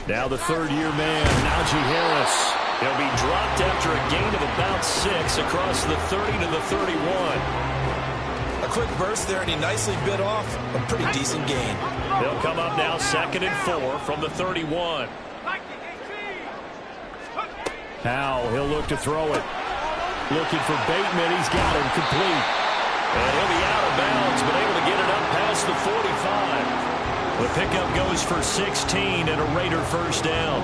Now the third-year man, Najee Harris. He'll be dropped after a gain of about 6 across the 30 to the 31. A quick burst there, and he nicely bit off a pretty decent gain. They'll come up now 2nd and 4 from the 31. Howell, he'll look to throw it. Looking for Bateman. He's got him complete. And he'll be out of bounds, but able to get it up past the 45. The pickup goes for 16 and a Raider first down.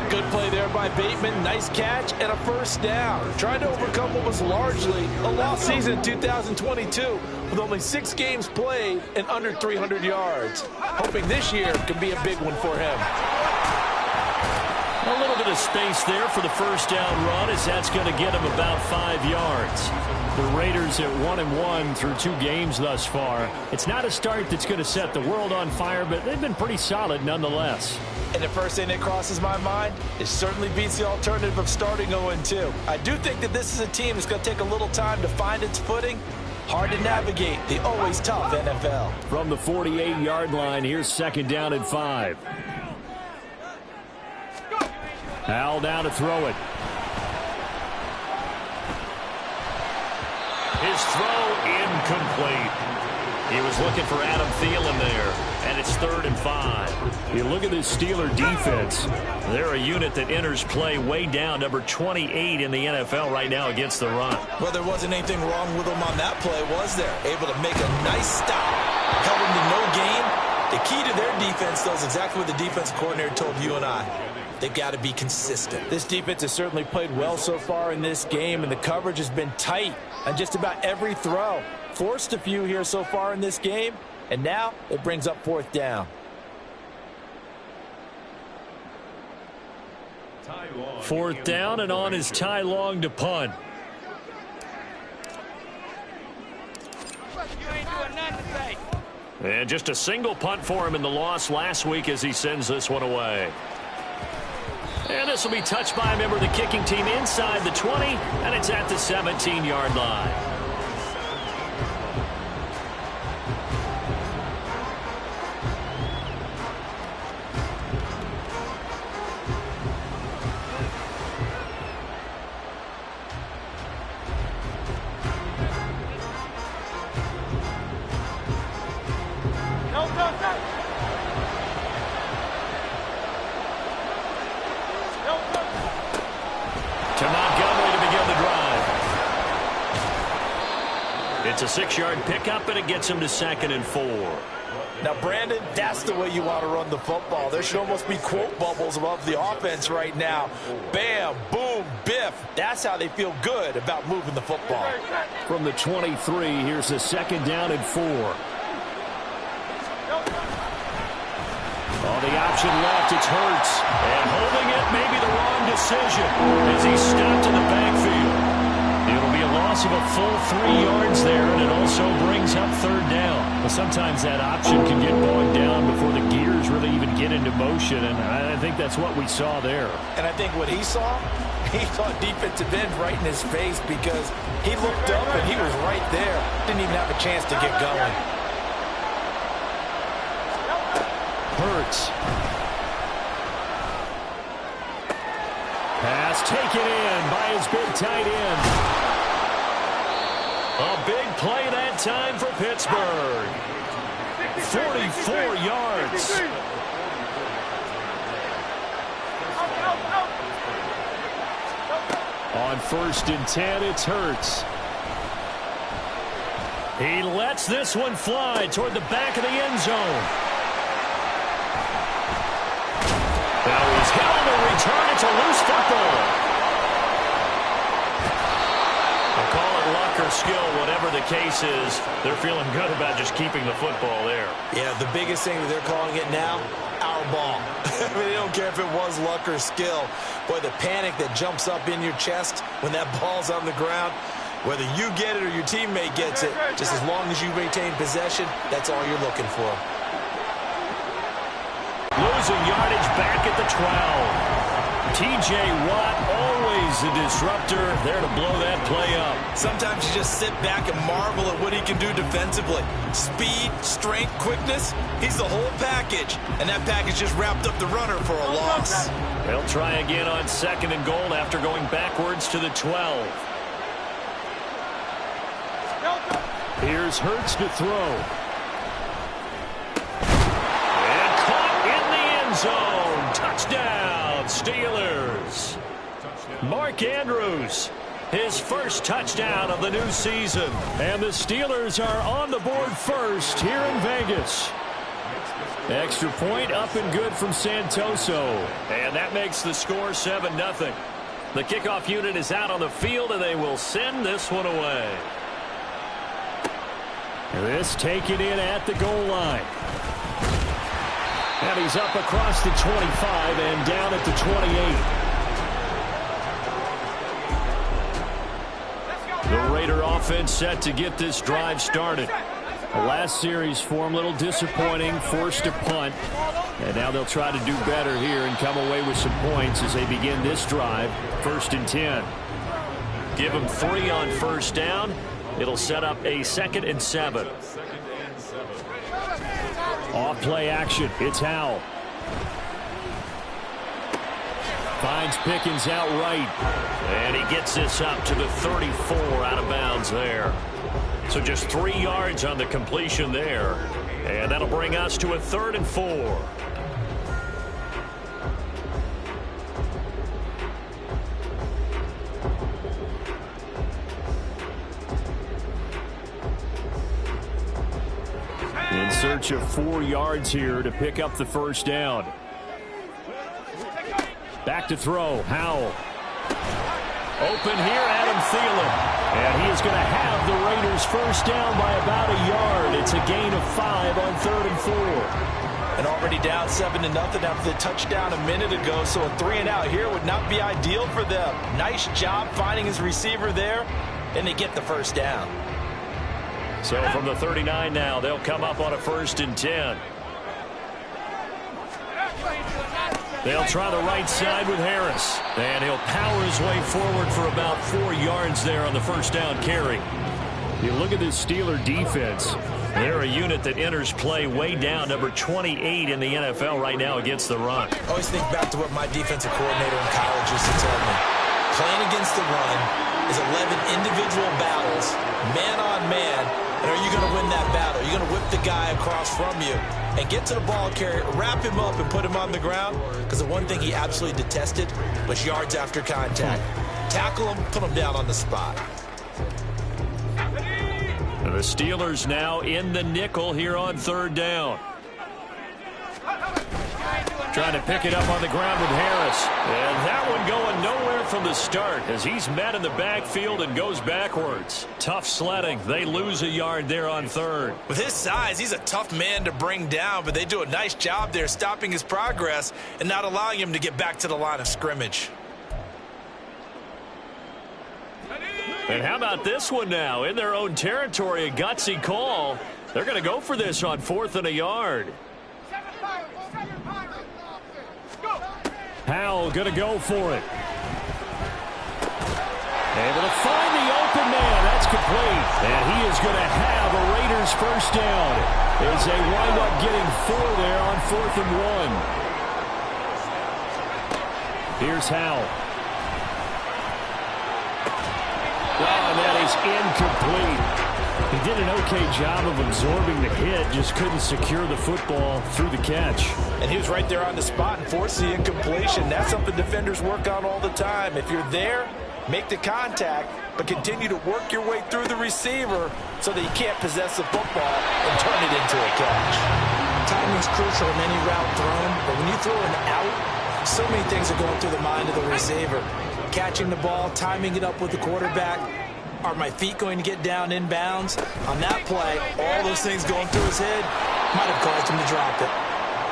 Good play there by Bateman. Nice catch and a first down. Trying to overcome what was largely a lost season in 2022 with only 6 games played and under 300 yards. Hoping this year can be a big one for him. A little bit of space there for the first down run, as that's going to get him about 5 yards. The Raiders at 1-1 through 2 games thus far. It's not a start that's going to set the world on fire, but they've been pretty solid nonetheless. And the first thing that crosses my mind, it certainly beats the alternative of starting 0-2. I do think that this is a team that's going to take a little time to find its footing. Hard to navigate the always tough NFL. From the 48-yard line, here's 2nd down and 5. Howell down to throw it. His throw incomplete. He was looking for Adam Thielen there, and it's 3rd and 5. You look at this Steeler defense. They're a unit that enters play way down, number 28 in the NFL right now against the run. Well, there wasn't anything wrong with them on that play, was there? Able to make a nice stop. Held them to no gain. The key to their defense, though, is exactly what the defense coordinator told you and I. They've got to be consistent. This defense has certainly played well so far in this game, and the coverage has been tight on just about every throw. Forced a few here so far in this game, and now it brings up 4th down. 4th down, and on is Ty Long to punt. And just a single punt for him in the loss last week as he sends this one away. And this will be touched by a member of the kicking team inside the 20, and it's at the 17-yard line. It's a 6-yard pickup, and it gets him to 2nd and 4. Now, Brandon, that's the way you want to run the football. There should almost be quote bubbles above the offense right now. Bam, boom, biff. That's how they feel good about moving the football. From the 23, here's a 2nd down and 4. On the option left, it's Hurts. And holding it may be the wrong decision as he's stopped in the backfield. It'll be a loss of a full 3 yards there, and it also brings up 3rd down. But sometimes that option can get bogged down before the gears really even get into motion, and I think that's what we saw there. And I think what he saw defensive end right in his face because he looked up and he was right there. Didn't even have a chance to get going. Hurts. Pass taken in by his big tight end. A big play that time for Pittsburgh. 44 yards. On 1st and 10, it's Hurts. He lets this one fly toward the back of the end zone. Now he's hit on the return. It's a loose football. I'll call it luck or skill, whatever the case is. They're feeling good about just keeping the football there. Yeah, the biggest thing that they're calling it now, our ball. I mean, they don't care if it was luck or skill. Boy, the panic that jumps up in your chest when that ball's on the ground, whether you get it or your teammate gets it, just as long as you maintain possession, that's all you're looking for. Losing yardage back at the 12. T.J. Watt always he's the disruptor, there to blow that play up. Sometimes you just sit back and marvel at what he can do defensively. Speed, strength, quickness, he's the whole package. And that package just wrapped up the runner for a loss. They'll try again on 2nd and goal after going backwards to the 12. Here's Hurts to throw. And caught in the end zone. Touchdown, Steelers. Mark Andrews, his first touchdown of the new season. And the Steelers are on the board first here in Vegas. Extra point up and good from Santoso. And that makes the score 7-0. The kickoff unit is out on the field, and they will send this one away. This taken in at the goal line. And he's up across the 25 and down at the 28. The Raider offense set to get this drive started. The last series for him, a little disappointing, forced a punt. And now they'll try to do better here and come away with some points as they begin this drive, 1st and 10. Give them 3 on 1st down. It'll set up a 2nd and 7. Off play action. It's Howell. Finds Pickens out right. And he gets this up to the 34 out of bounds there. So just 3 yards on the completion there. And that'll bring us to a 3rd and 4. In search of 4 yards here to pick up the 1st down. Back to throw. Howell. Open here, Adam Thielen. And he is going to have the Raiders 1st down by about a yard. It's a gain of 5 on 3rd and 4. And already down 7-0 after the touchdown a minute ago, so a 3 and out here would not be ideal for them. Nice job finding his receiver there, and they get the 1st down. So from the 39 now, they'll come up on a 1st and 10. They'll try the right side with Harris. And he'll power his way forward for about 4 yards there on the 1st down carry. You look at this Steeler defense. They're a unit that enters play way down, number 28 in the NFL right now against the run. I always think back to what my defensive coordinator in college used to tell me. Playing against the run is 11 individual battles, man on man. And are you going to win that battle? You're going to whip the guy across from you and get to the ball carrier, wrap him up, and put him on the ground. Because the one thing he absolutely detested was yards after contact. Tackle him, put him down on the spot. And the Steelers now in the nickel here on 3rd down. Trying to pick it up on the ground with Harris. And that one going nowhere from the start as he's met in the backfield and goes backwards. Tough sledding. They lose a yard there on 3rd. With his size, he's a tough man to bring down, but they do a nice job there stopping his progress and not allowing him to get back to the line of scrimmage. And how about this one now? In their own territory, a gutsy call. They're going to go for this on 4th and a yard. Howell going to go for it. Able to find the open man. That's complete. And he is going to have a Raiders 1st down as they wind up getting 4 there on 4th and 1. Here's Howell. Oh, and that is incomplete. He did an okay job of absorbing the hit, just couldn't secure the football through the catch. And he was right there on the spot and forced the incompletion. That's something defenders work on all the time. If you're there, make the contact, but continue to work your way through the receiver so that you can't possess the football and turn it into a catch. Timing is crucial in any route thrown, but when you throw an out, so many things are going through the mind of the receiver. Catching the ball, timing it up with the quarterback. Are my feet going to get down inbounds? On that play, all those things going through his head might have caused him to drop it.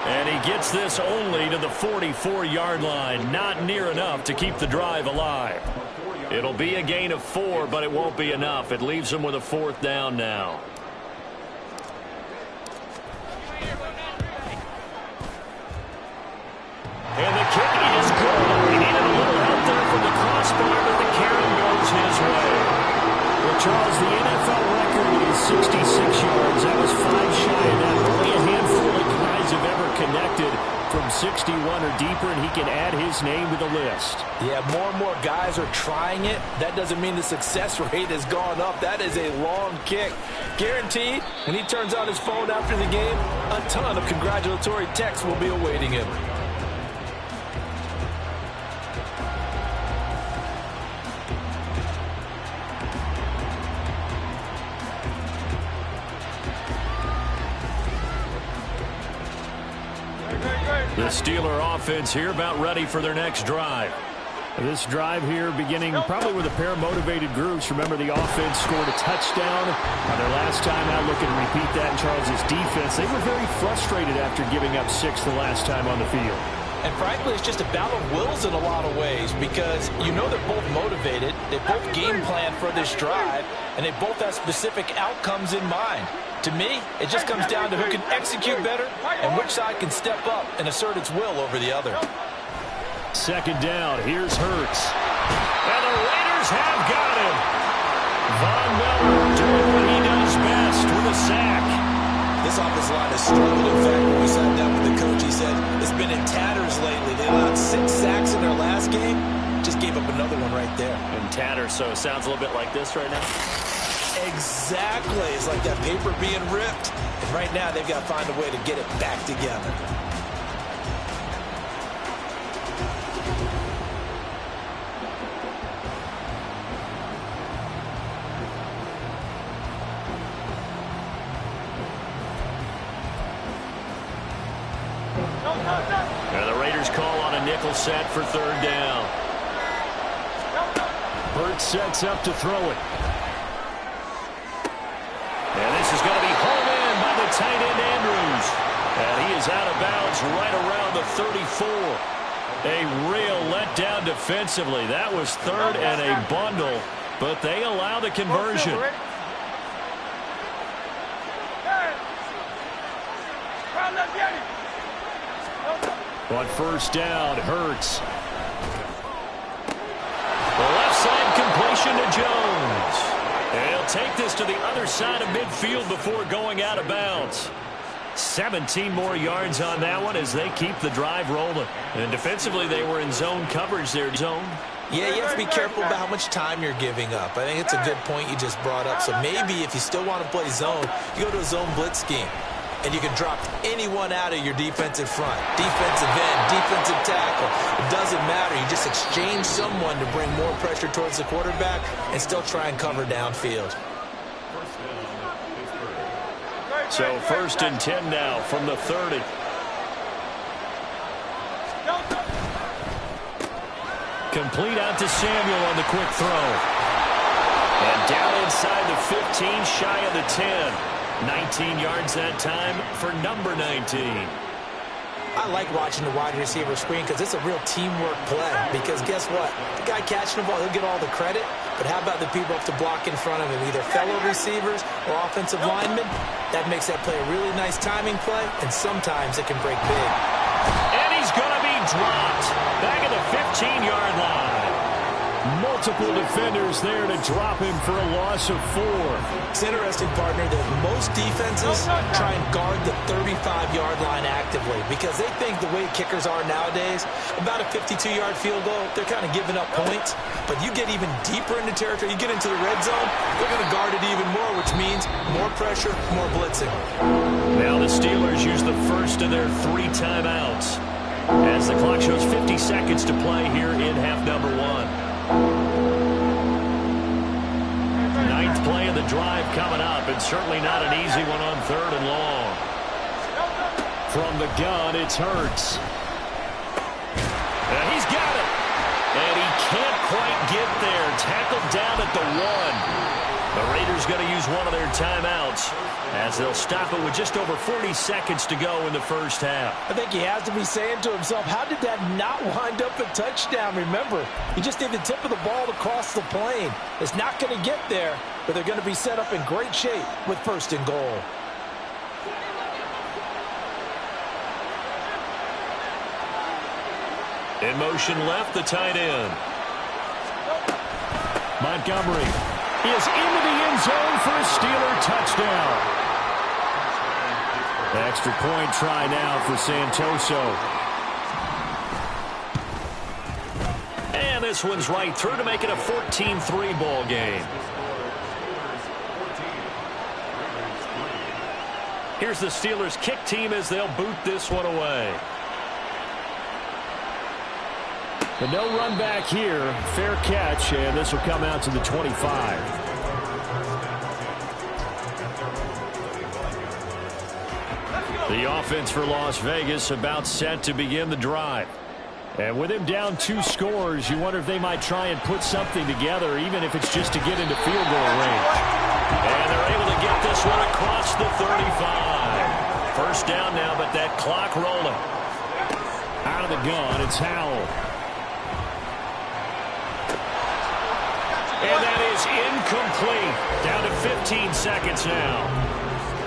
And he gets this only to the 44-yard line. Not near enough to keep the drive alive. It'll be a gain of 4, but it won't be enough. It leaves him with a 4th down now. And the kick is good. He needed a little help there from the crossbar with 66 yards. That was 5 shy of that. Only a handful of guys have ever connected from 61 or deeper, and he can add his name to the list. Yeah, more and more guys are trying it. That doesn't mean the success rate has gone up. That is a long kick. Guaranteed, when he turns on his phone after the game, a ton of congratulatory texts will be awaiting him. The Steeler offense here about ready for their next drive. This drive here beginning probably with a pair of motivated groups. Remember, the offense scored a touchdown on their last time out. Looking to repeat that in Charles' defense. They were very frustrated after giving up 6 the last time on the field. And frankly, it's just a battle of wills in a lot of ways because you know they're both motivated, they both game plan for this drive, and they both have specific outcomes in mind. To me, it just comes down to who can execute better and which side can step up and assert its will over the other. Second down, here's Hurts. And the Raiders have got him. Von Miller doing what he does best with a sack. This offensive line has struggled. In fact, when we sat down with the coach, he said it's been in tatters lately. They allowed 6 sacks in their last game. Just gave up another one right there. In tatters, so it sounds a little bit like this right now. Exactly. It's like that paper being ripped. And right now, they've got to find a way to get it back together. And the Raiders call on a nickel set for third down. Hurts sets up to throw it. And this is going to be hauled in by the tight end Andrews. And he is out of bounds right around the 34. A real letdown defensively. That was third and a bundle, but they allow the conversion. On first down, Hurts. The left side completion to Jones. And he'll take this to the other side of midfield before going out of bounds. 17 more yards on that one as they keep the drive rolling. And defensively, they were in zone coverage there. Zone. Yeah, you have to be careful about how much time you're giving up. I think it's a good point you just brought up. So maybe if you still want to play zone, you go to a zone blitz scheme. And you can drop anyone out of your defensive front. Defensive end, defensive tackle. It doesn't matter. You just exchange someone to bring more pressure towards the quarterback and still try and cover downfield. So first and 10 now from the 30. Complete out to Samuel on the quick throw. And down inside the 15, shy of the 10. 19 yards that time for number 19. I like watching the wide receiver screen because it's a real teamwork play. Because guess what? The guy catching the ball, he'll get all the credit. But how about the people up to block in front of him, either fellow receivers or offensive linemen? That makes that play a really nice timing play, and sometimes it can break big. And he's going to be dropped back at the 15-yard line. Multiple defenders there to drop him for a loss of 4. It's interesting, partner, that most defenses try and guard the 35-yard line actively because they think the way kickers are nowadays, about a 52-yard field goal, they're kind of giving up points. But you get even deeper into territory, you get into the red zone, they're going to guard it even more, which means more pressure, more blitzing. Now the Steelers use the first of their 3 timeouts as the clock shows 50 seconds to play here in half number 1. 9th play of the drive coming up, and certainly not an easy one on 3rd and long. From the gun, it's Hurts. And he's got it. And he can't quite get there. Tackled down at the 1. The Raiders going to use one of their timeouts as they'll stop it with just over 40 seconds to go in the first half. I think he has to be saying to himself, how did that not wind up a touchdown? Remember, he just did the tip of the ball across the plane. It's not going to get there, but they're going to be set up in great shape with 1st and goal. In motion left, the tight end. Montgomery. is into the end zone for a Steeler touchdown. Extra point try now for Santoso. And this one's right through to make it a 14-3 ball game. Here's the Steelers' kick team as they'll boot this one away. But no run back here. Fair catch, and this will come out to the 25. The offense for Las Vegas about set to begin the drive. And with him down 2 scores, you wonder if they might try and put something together, even if it's just to get into field goal range. And they're able to get this one across the 35. First down now, but that clock rolling. Out of the gun, it's Howell. And that is incomplete. Down to 15 seconds now.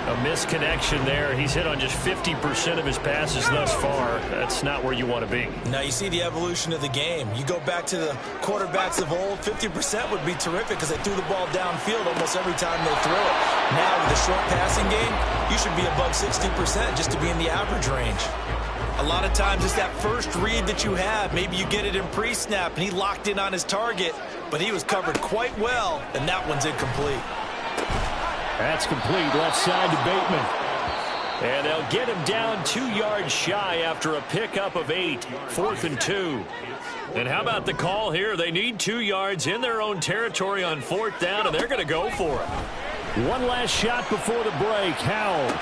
A misconnection there. He's hit on just 50% of his passes thus far. That's not where you want to be. Now you see the evolution of the game. You go back to the quarterbacks of old, 50% would be terrific because they threw the ball downfield almost every time they threw it. Now with the short passing game, you should be above 60% just to be in the average range. A lot of times it's that first read that you have. Maybe you get it in pre-snap and he locked in on his target, but he was covered quite well, and that one's incomplete. That's complete, left side to Bateman. And they'll get him down 2 yards shy after a pickup of 8. 4th and 2. And how about the call here? They need 2 yards in their own territory on 4th down, and they're going to go for it. One last shot before the break. Howell.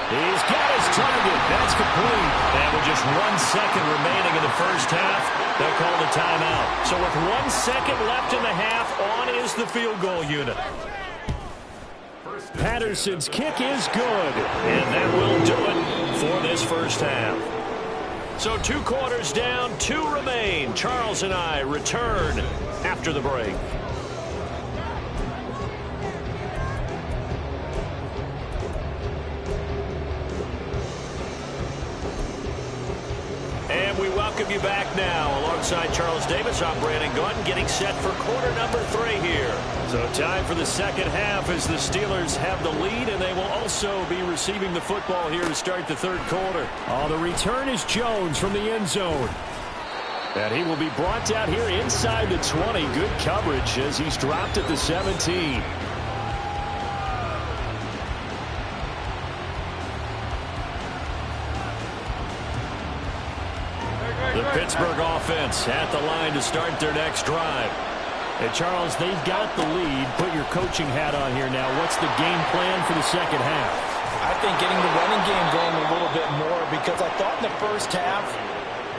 He's got his target. That's complete. And with just 1 second remaining in the first half, they'll call the timeout. So with 1 second left in the half, on is the field goal unit. Patterson's kick is good, and that will do it for this first half. So 2 quarters down, 2 remain. Charles and I return after the break. And we welcome you back now. Alongside Charles Davis, I'm Brandon Gaudin, getting set for quarter number 3 here. So time for the second half as the Steelers have the lead, and they will also be receiving the football here to start the third quarter. Oh, the return is Jones from the end zone. And he will be brought down here inside the 20. Good coverage as he's dropped at the 17. The Pittsburgh offense at the line to start their next drive. And Charles, they've got the lead. Put your coaching hat on here now. What's the game plan for the second half? I think getting the running game going a little bit more, because I thought in the first half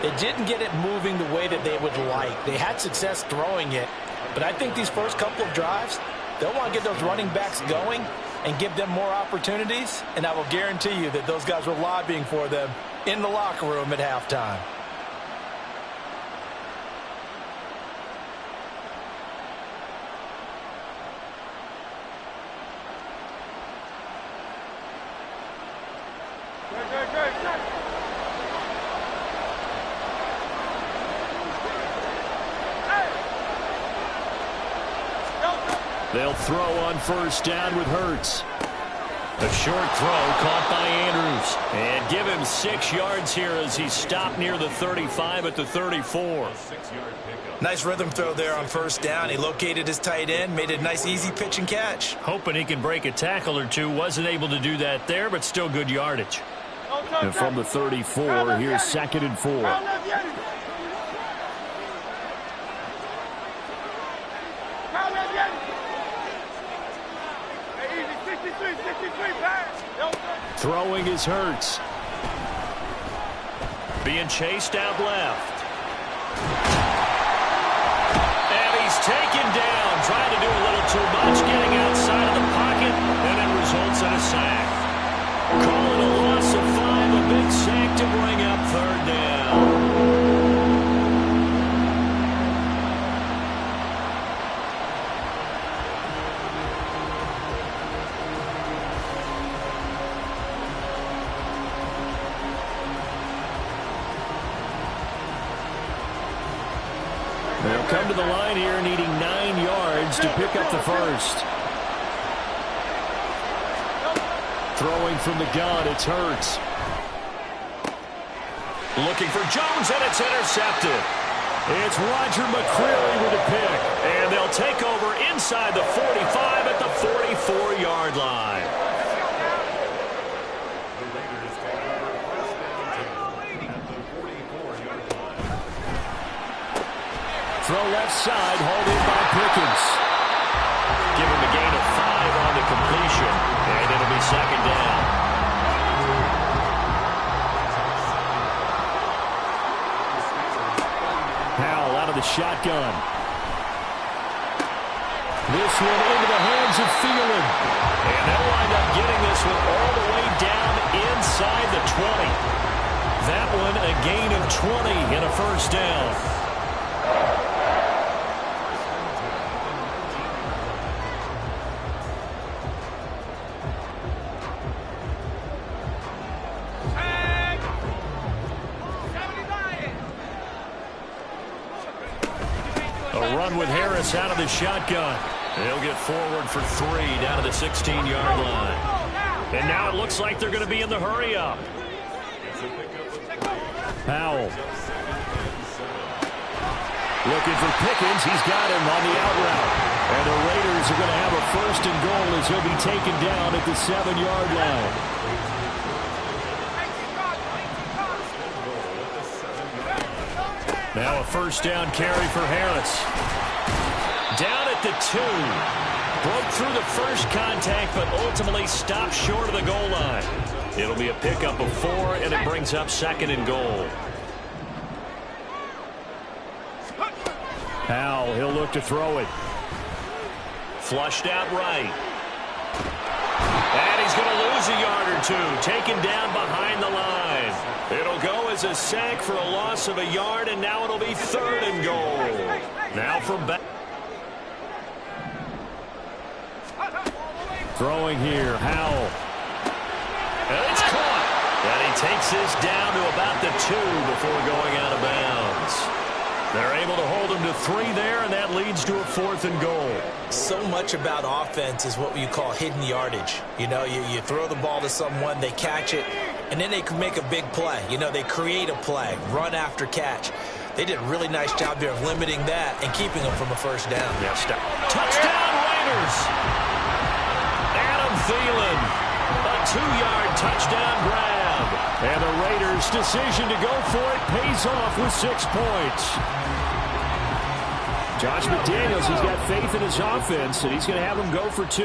they didn't get it moving the way that they would like. They had success throwing it, but I think these first couple of drives, they'll want to get those running backs going and give them more opportunities, and I will guarantee you that those guys were lobbying for them in the locker room at halftime. They'll throw on first down with Hurts. A short throw caught by Andrews. And give him 6 yards here as he stopped near the 35 at the 34. Nice rhythm throw there on first down. He located his tight end, made a nice easy pitch and catch. Hoping he can break a tackle or two. Wasn't able to do that there, but still good yardage. And from the 34, here's 2nd and 4. Throwing is Hurts. Being chased out left. And he's taken down. Trying to do a little too much. Getting outside of the pocket. And it results in a sack. Call it a loss of 5. A big sack to bring up third down. They'll come run to the line here, needing 9 yards to pick up the first. Throwing from the gun, it's Hurts. Looking for Jones, and it's intercepted. It's Roger McCreary with a pick. And they'll take over inside the 45 at the 44-yard line. Throw left side, hauled in by Pickens. Give him a gain of 5 on the completion, and it'll be second down. Powell out of the shotgun. This one into the hands of Thielen. And they'll wind up getting this one all the way down inside the 20. That one a gain of 20 and a first down. A run with Harris out of the shotgun. They'll get forward for 3 down to the 16-yard line. And now it looks like they're going to be in the hurry-up. Powell. Looking for Pickens. He's got him on the out route. And the Raiders are going to have a first and goal as he'll be taken down at the 7-yard line. Now a first down carry for Harris. Down at the 2. Broke through the first contact, but ultimately stopped short of the goal line. It'll be a pickup of 4, and it brings up second and goal. Powell, he'll look to throw it. Flushed out right. And he's going to lose a yard or 2. Taken down behind the line. It'll go as a sack for a loss of a yard, and now it'll be third and goal. Now from back. Throwing here, Howell. And it's caught. And he takes this down to about the 2 before going out of bounds. They're able to hold him to 3 there, and that leads to a 4th and goal. So much about offense is what you call hidden yardage. You know, you throw the ball to someone, they catch it, and then they can make a big play. You know, they create a play, run after catch. They did a really nice job there of limiting that and keeping them from a first down. Yeah, touchdown Raiders! Adam Thielen, a 2-yard touchdown grab. And the Raiders' decision to go for it pays off with 6 points. Josh McDaniels, he's got faith in his offense, and he's going to have him go for 2.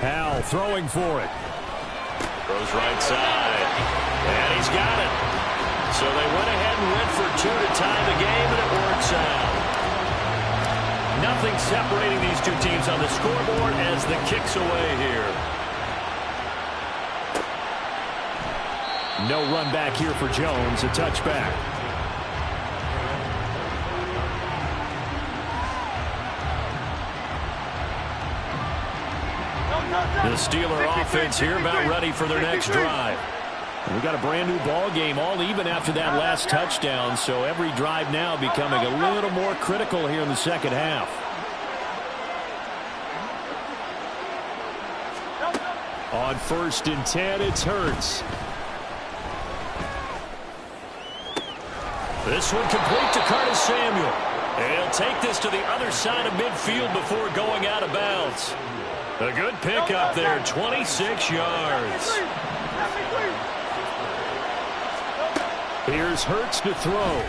Powell throwing for it. Throws right side. And he's got it. So they went ahead and went for 2 to tie the game, and it works out. Nothing separating these two teams on the scoreboard as the kick's away here. No run back here for Jones, a touchback. The Steeler offense here about ready for their next drive. We got a brand new ball game, all even after that last touchdown, so every drive now becoming a little more critical here in the second half. On 1st and 10, it's Hurts. This one complete to Curtis Samuel. And he'll take this to the other side of midfield before going out of bounds. A good pickup there, 26 yards. Here's Hurts to throw.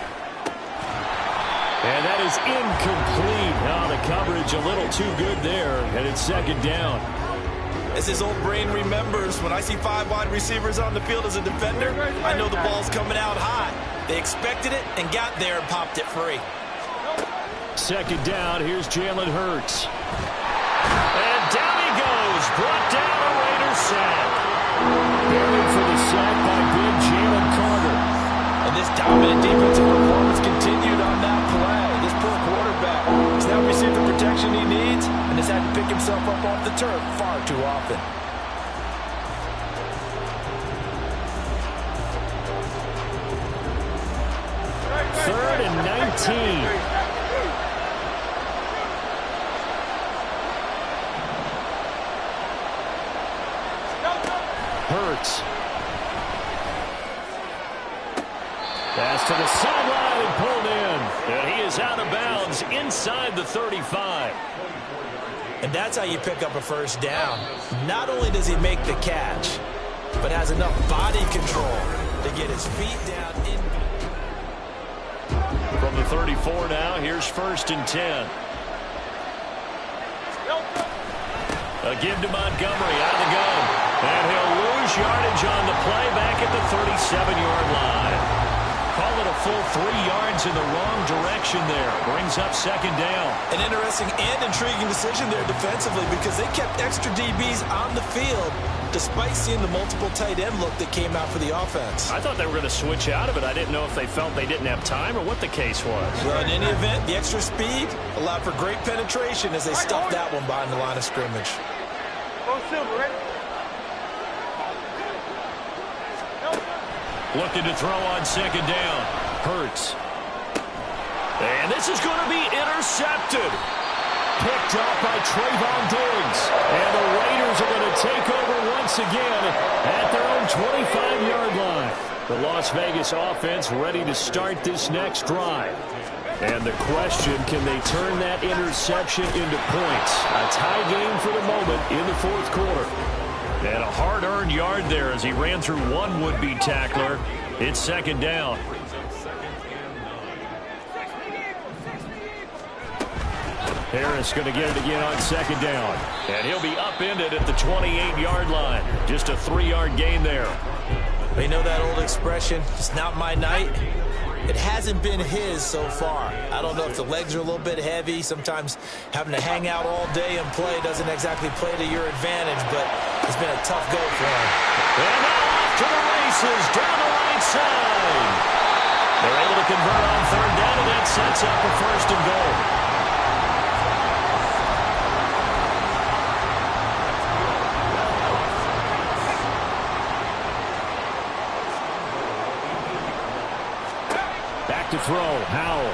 And that is incomplete. Now the coverage a little too good there, and it's second down. As his old brain remembers, when I see 5 wide receivers on the field as a defender, I know the ball's coming out high. They expected it and got there and popped it free. Second down, here's Jalen Hurts. And down he goes, brought down a Raiders sack. Buried for the sack by big Jalen Carter. And this dominant defensive performance continued on that play. This poor quarterback has now received the protection he needs and has had to pick himself up off the turf far too often. 3rd and 19. Hurts. Pass to the sideline and pulled in. And he is out of bounds inside the 35. And that's how you pick up a first down. Not only does he make the catch, but has enough body control to get his feet down in. From the 34 now, here's 1st and 10. A give to Montgomery out of the gun. And he'll lose yardage on the play back at the 37-yard line. Call it a full 3 yards in the wrong direction there. Brings up 2nd down. An interesting and intriguing decision there defensively because they kept extra DBs on the field despite seeing the multiple tight end look that came out for the offense. I thought they were going to switch out of it. I didn't know if they felt they didn't have time or what the case was. Well, in any event, the extra speed allowed for great penetration as they stuffed that one behind the line of scrimmage. Looking to throw on 2nd down. Hurts. And this is going to be intercepted. Picked up by Trayvon Diggs. And the Raiders are going to take over once again at their own 25-yard line. The Las Vegas offense ready to start this next drive. And the question, can they turn that interception into points? A tie game for the moment in the 4th quarter. And a hard-earned yard there as he ran through one would-be tackler. It's 2nd down. Harris going to get it again on 2nd down. And he'll be upended at the 28-yard line. Just a 3-yard gain there. They know that old expression, it's not my night. It hasn't been his so far. I don't know if the legs are a little bit heavy. Sometimes having to hang out all day and play doesn't exactly play to your advantage, but it's been a tough go for him. And now off to the races down the right side. They're able to convert on 3rd down, and that sets up a 1st and goal. To throw, Howell.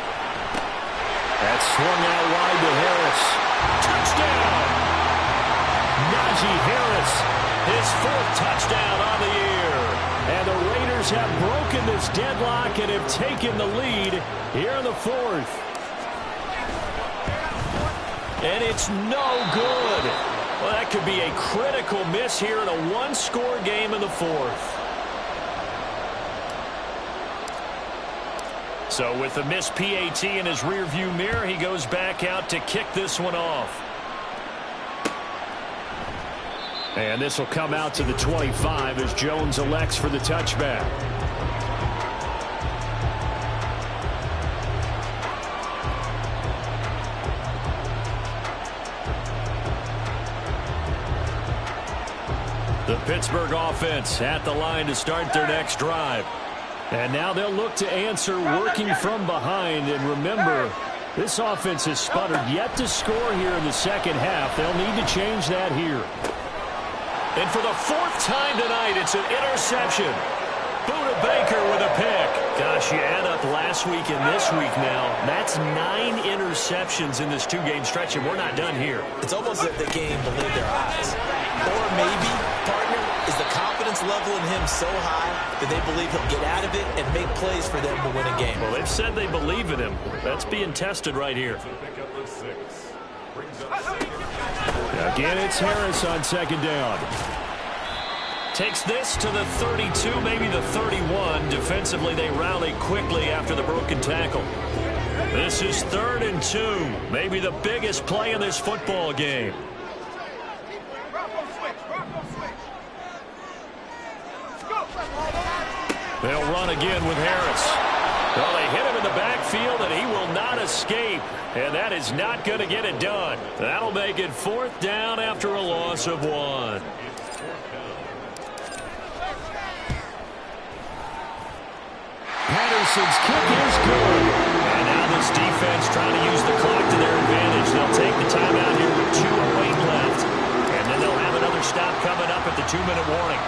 That's swung out wide to Harris. Touchdown! Najee Harris, his 4th touchdown on the year. And the Raiders have broken this deadlock and have taken the lead here in the 4th. And it's no good. Well, that could be a critical miss here in a 1-score game in the 4th. So with the missed PAT in his rearview mirror, he goes back out to kick this one off. And this will come out to the 25 as Jones elects for the touchback. The Pittsburgh offense at the line to start their next drive. And now they'll look to answer working from behind. And remember, this offense has sputtered yet to score here in the 2nd half. They'll need to change that here. And for the 4th time tonight, it's an interception. Budda Baker with a pick. Gosh, you add up last week and this week now. That's 9 interceptions in this 2-game stretch, and we're not done here. It's almost like they can't even believe their eyes. Or maybe, partner, is the confidence level in him so high that they believe he'll get out of it and make plays for them to win a game. Well, they've said they believe in him. That's being tested right here. Again, it's Harris on 2nd down. Takes this to the 32, maybe the 31. Defensively, they rally quickly after the broken tackle. This is 3rd and 2. Maybe the biggest play in this football game. They'll run again with Harris. Well, they hit him in the backfield, and he will not escape. And that is not going to get it done. That'll make it 4th down after a loss of 1. Patterson's kick is good. And now this defense trying to use the clock to their advantage. They'll take the timeout here with 2:08 left. And then they'll have another stop coming up at the 2-minute warning.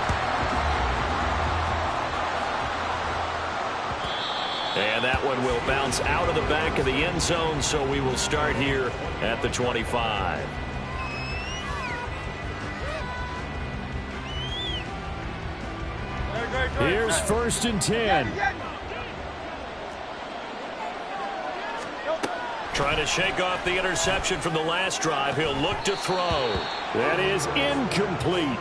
And that one will bounce out of the back of the end zone, so we will start here at the 25. Here's 1st and 10. Trying to shake off the interception from the last drive. He'll look to throw. That is incomplete.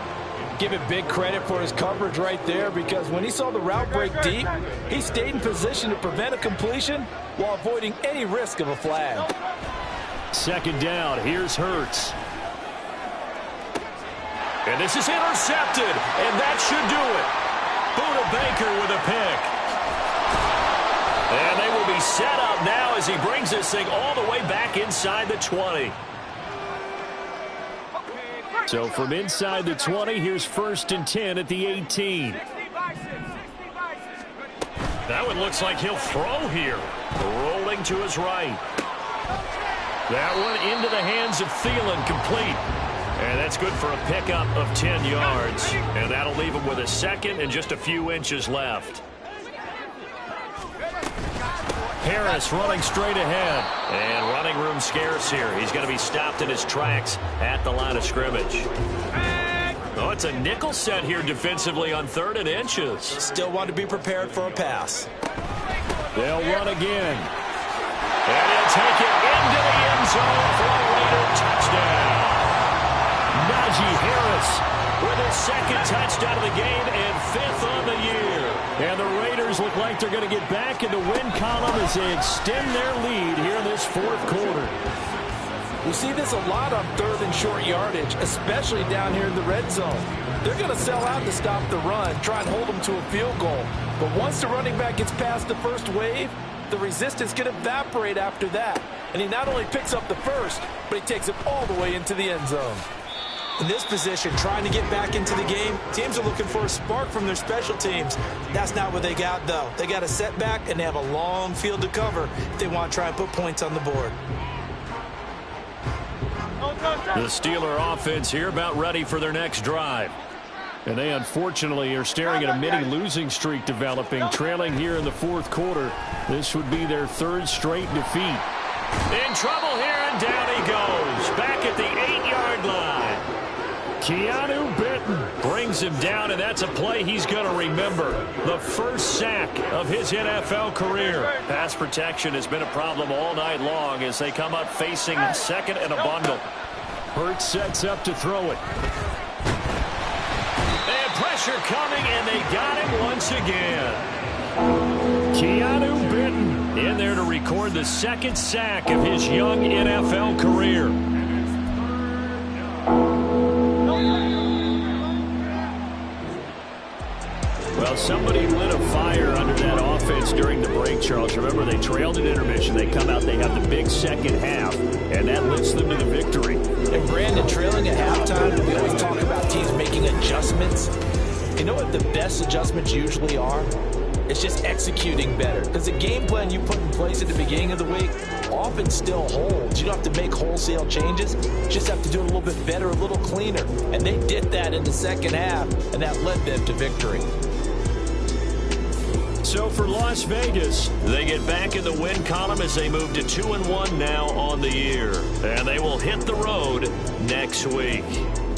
Give it big credit for his coverage right there, because when he saw the route break deep, he stayed in position to prevent a completion while avoiding any risk of a flag. 2nd down. Here's Hurts. And this is intercepted, and that should do it. Buda Baker with a pick. And they will be set up now as he brings this thing all the way back inside the 20. So from inside the 20, here's 1st and 10 at the 18. That one looks like he'll throw here. Rolling to his right. That one into the hands of Thielen, complete. And that's good for a pickup of 10 yards. And that'll leave him with a second and just a few inches left. Harris running straight ahead. And running room scarce here. He's going to be stopped in his tracks at the line of scrimmage. Oh, it's a nickel set here defensively on 3rd and inches. Still want to be prepared for a pass. They'll run again. And he'll take it into the end zone for a Raider touchdown. Najee Harris with his 2nd touchdown of the game and 5th on the year. And the Raiders look like they're going to get back in the win column as they extend their lead here in this 4th quarter. We see this a lot on 3rd and short yardage, especially down here in the red zone. They're going to sell out to stop the run, try and hold them to a field goal. But once the running back gets past the first wave, the resistance can evaporate after that. And he not only picks up the first, but he takes it all the way into the end zone. In this position, trying to get back into the game, teams are looking for a spark from their special teams. That's not what they got, though. They got a setback, and they have a long field to cover if they want to try and put points on the board. The Steeler offense here about ready for their next drive. And they unfortunately are staring at a mini losing streak developing, trailing here in the 4th quarter. This would be their 3rd straight defeat. In trouble here, and down he goes. Back at the 8-yard line. Keanu Benton Brings him down, and that's a play he's going to remember. The first sack of his NFL career. Pass protection has been a problem all night long as they come up facing 2nd and a bundle. Hurts sets up to throw it. And pressure coming, and they got him once again. Keanu Benton in there to record the 2nd sack of his young NFL career. Well, somebody lit a fire under that offense during the break, Charles. Remember, they trailed at intermission. They come out, they have the big 2nd half, and that lifts them to the victory. And Brandon, trailing at halftime, we always talk about teams making adjustments. You know what the best adjustments usually are? It's just executing better. Because the game plan you put in place at the beginning of the week often still holds. You don't have to make wholesale changes. You just have to do it a little bit better, a little cleaner. And they did that in the 2nd half, and that led them to victory. So for Las Vegas, they get back in the win column as they move to 2-1 now on the year. And they will hit the road next week.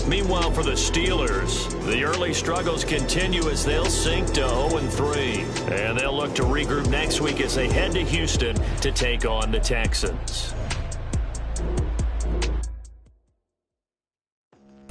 Meanwhile, for the Steelers, the early struggles continue as they'll sink to 0-3. And they'll look to regroup next week as they head to Houston to take on the Texans.